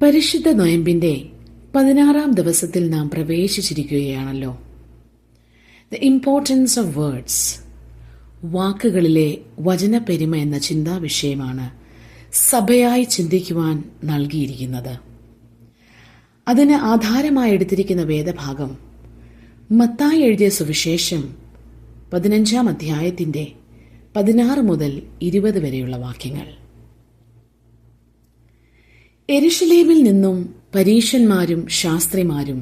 പരിശുദ്ധ നൊയമ്പിന്റെ 16-ാം ദിവസത്തിൽ നാം പ്രവേശിച്ചിരിക്കുകയാണല്ലോ. ദ ഇമ്പോർട്ടൻസ് ഓഫ് വേർഡ്സ്, വാക്കുകളിലെ വചനപ്പെരുമ എന്ന ചിന്താവിഷയമാണ് സഭയായി ചിന്തിക്കുവാൻ നൽകിയിരിക്കുന്നത്. അതിന് ആധാരമായി എടുത്തിരിക്കുന്ന വേദഭാഗം മത്തായി എഴുതിയ സുവിശേഷം 15-ാം അധ്യായത്തിന്റെ 16 മുതൽ 20 വരെയുള്ള വാക്യങ്ങൾ. യെരുശലേമിൽ നിന്നും പരീശന്മാരും ശാസ്ത്രിമാരും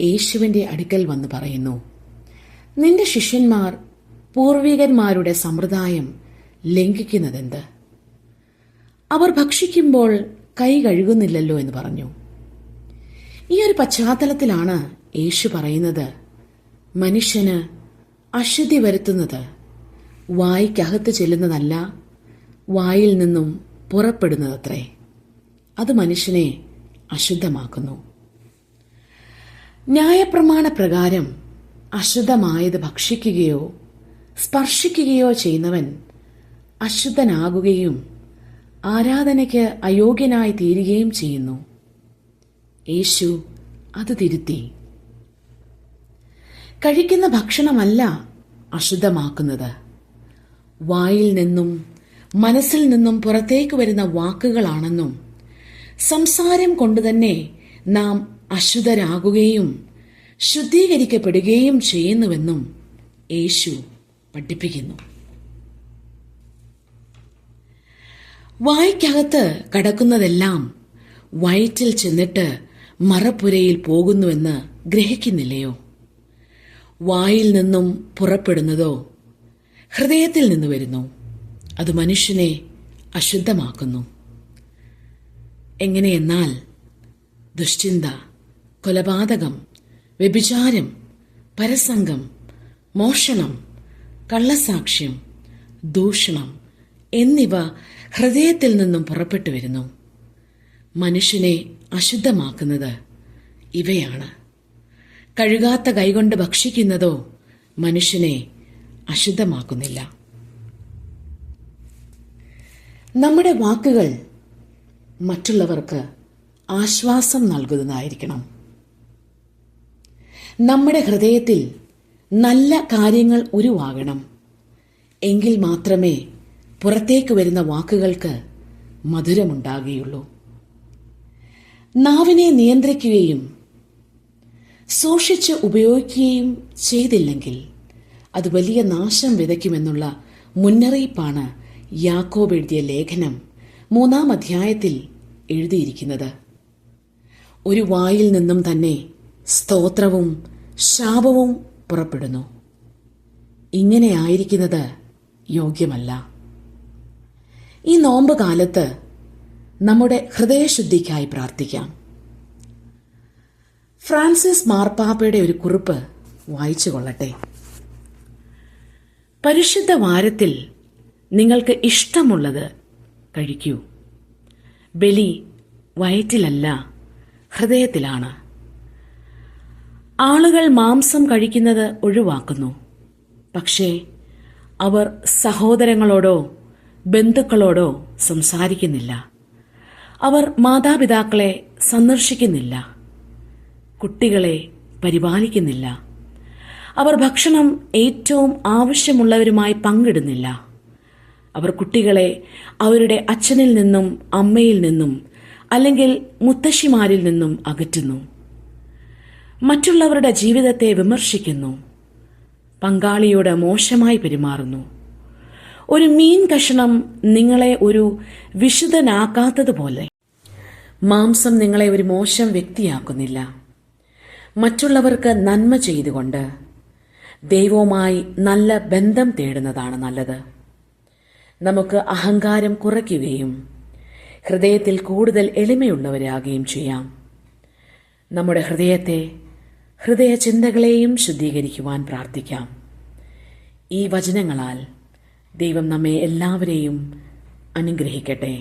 യേശുവിന്റെ അടുക്കൽ വന്ന് പറയുന്നു, നിന്റെ ശിഷ്യന്മാർ പൂർവികന്മാരുടെ സമ്പ്രദായം ലംഘിക്കുന്നതെന്ത്? അവർ ഭക്ഷിക്കുമ്പോൾ കൈ കഴുകുന്നില്ലല്ലോ എന്ന് പറഞ്ഞു. ഈ ഒരു പശ്ചാത്തലത്തിലാണ് യേശു പറയുന്നത്, മനുഷ്യന് അശുദ്ധി വരുത്തുന്നത് വായ്ക്കകത്ത് ചെല്ലുന്നതല്ല, വായിൽ നിന്നും പുറപ്പെടുന്നതത്രേ. അത് മനുഷ്യനെ അശുദ്ധമാക്കുന്നു. ന്യായപ്രമാണ പ്രകാരം അശുദ്ധമായത് ഭക്ഷിക്കുകയോ സ്പർശിക്കുകയോ ചെയ്യുന്നവൻ അശുദ്ധനാകുകയും ആരാധനയ്ക്ക് അയോഗ്യനായി തീരുകയും ചെയ്യുന്നു. യേശു അത് തിരുത്തി. കഴിക്കുന്ന ഭക്ഷണമല്ല അശുദ്ധമാക്കുന്നത്, വായിൽ നിന്നും മനസ്സിൽ നിന്നും പുറത്തേക്ക് വരുന്ന വാക്കുകളാണെന്നും സംസാരം കൊണ്ടുതന്നെ നാം അശുദ്ധരാകുകയും ശുദ്ധീകരിക്കപ്പെടുകയും ചെയ്യുന്നുവെന്നും യേശു പഠിപ്പിക്കുന്നു. വായ്ക്കകത്ത് കടക്കുന്നതെല്ലാം വയറ്റിൽ ചെന്നിട്ട് മറപ്പുരയിൽ പോകുന്നുവെന്ന് ഗ്രഹിക്കുന്നില്ലയോ? വായിൽ നിന്നും പുറപ്പെടുന്നതോ ഹൃദയത്തിൽ നിന്ന് വരുന്നു, അത് മനുഷ്യനെ അശുദ്ധമാക്കുന്നു. എങ്ങനെയെന്നാൽ ദുശ്ചിന്ത, കൊലപാതകം, വ്യഭിചാരം, പരസംഗം, മോഷണം, കള്ളസാക്ഷ്യം, ദൂഷണം എന്നിവ ഹൃദയത്തിൽ നിന്നും പുറപ്പെട്ടു വരുന്നു. മനുഷ്യനെ അശുദ്ധമാക്കുന്നത് ഇവയാണ്. കഴുകാത്ത കൈകൊണ്ട് ഭക്ഷിക്കുന്നതോ മനുഷ്യനെ അശുദ്ധമാക്കുന്നില്ല. നമ്മുടെ വാക്കുകൾ മറ്റുള്ളവർക്ക് ആശ്വാസം നൽകുന്നതായിരിക്കണം. നമ്മുടെ ഹൃദയത്തിൽ നല്ല കാര്യങ്ങൾ ഉരുവാകണം. എങ്കിൽ മാത്രമേ പുറത്തേക്ക് വരുന്ന വാക്കുകൾക്ക് മധുരമുണ്ടാകുകയുള്ളൂ. നാവിനെ നിയന്ത്രിക്കുകയും സൂക്ഷിച്ച് ഉപയോഗിക്കുകയും ചെയ്തില്ലെങ്കിൽ അത് വലിയ നാശം വിതയ്ക്കുമെന്നുള്ള മുന്നറിയിപ്പാണ് യാക്കോബ് എഴുതിയ ലേഖനം 3-ാം അധ്യായത്തിൽ എഴുതിയിരിക്കുന്നത്. ഒരു വായിൽ നിന്നും തന്നെ സ്തോത്രവും ശാപവും പുറപ്പെടുന്നു. ഇങ്ങനെ ആയിരിക്കുന്നത് യോഗ്യമല്ല. ഈ നോമ്പ് കാലത്ത് നമ്മുടെ ഹൃദയശുദ്ധിക്കായി പ്രാർത്ഥിക്കാം. ഫ്രാൻസിസ് മാർപ്പാപ്പയുടെ ഒരു കുറിപ്പ് വായിച്ചു കൊള്ളട്ടെ. പരിശുദ്ധ വാരത്തിൽ നിങ്ങൾക്ക് ഇഷ്ടമുള്ളത് കഴിക്കൂ. ബലി വയറ്റിലല്ല, ഹൃദയത്തിലാണ്. ആളുകൾ മാംസം കഴിക്കുന്നത് ഒഴിവാക്കുന്നു, പക്ഷേ അവർ സഹോദരങ്ങളോടോ ബന്ധുക്കളോടോ സംസാരിക്കുന്നില്ല. അവർ മാതാപിതാക്കളെ സന്ദർശിക്കുന്നില്ല, കുട്ടികളെ പരിപാലിക്കുന്നില്ല. അവർ ഭക്ഷണം ഏറ്റവും ആവശ്യമുള്ളവരുമായി പങ്കിടുന്നില്ല. അവർ കുട്ടികളെ അവരുടെ അച്ഛനിൽ നിന്നും അമ്മയിൽ നിന്നും അല്ലെങ്കിൽ മുത്തശ്ശിമാരിൽ നിന്നും അകറ്റുന്നു. മറ്റുള്ളവരുടെ ജീവിതത്തെ വിമർശിക്കുന്നു. പങ്കാളിയോട് മോശമായി പെരുമാറുന്നു. ഒരു മീൻ കഷണം നിങ്ങളെ ഒരു വിശുദ്ധനാക്കാത്തതുപോലെ മാംസം നിങ്ങളെ ഒരു മോശം വ്യക്തിയാക്കുന്നില്ല. മറ്റുള്ളവർക്ക് നന്മ ചെയ്തുകൊണ്ട് ദൈവവുമായി നല്ല ബന്ധം തേടുന്നതാണ് നല്ലത്. നമുക്ക് അഹങ്കാരം കുറയ്ക്കുകയും ഹൃദയത്തിൽ കൂടുതൽ എളിമയുള്ളവരാകുകയും ചെയ്യാം. നമ്മുടെ ഹൃദയചിന്തകളെയും ശുദ്ധീകരിക്കുവാൻ പ്രാർത്ഥിക്കാം. ഈ വചനങ്ങളാൽ ദൈവം നമ്മെ എല്ലാവരെയും അനുഗ്രഹിക്കട്ടെ.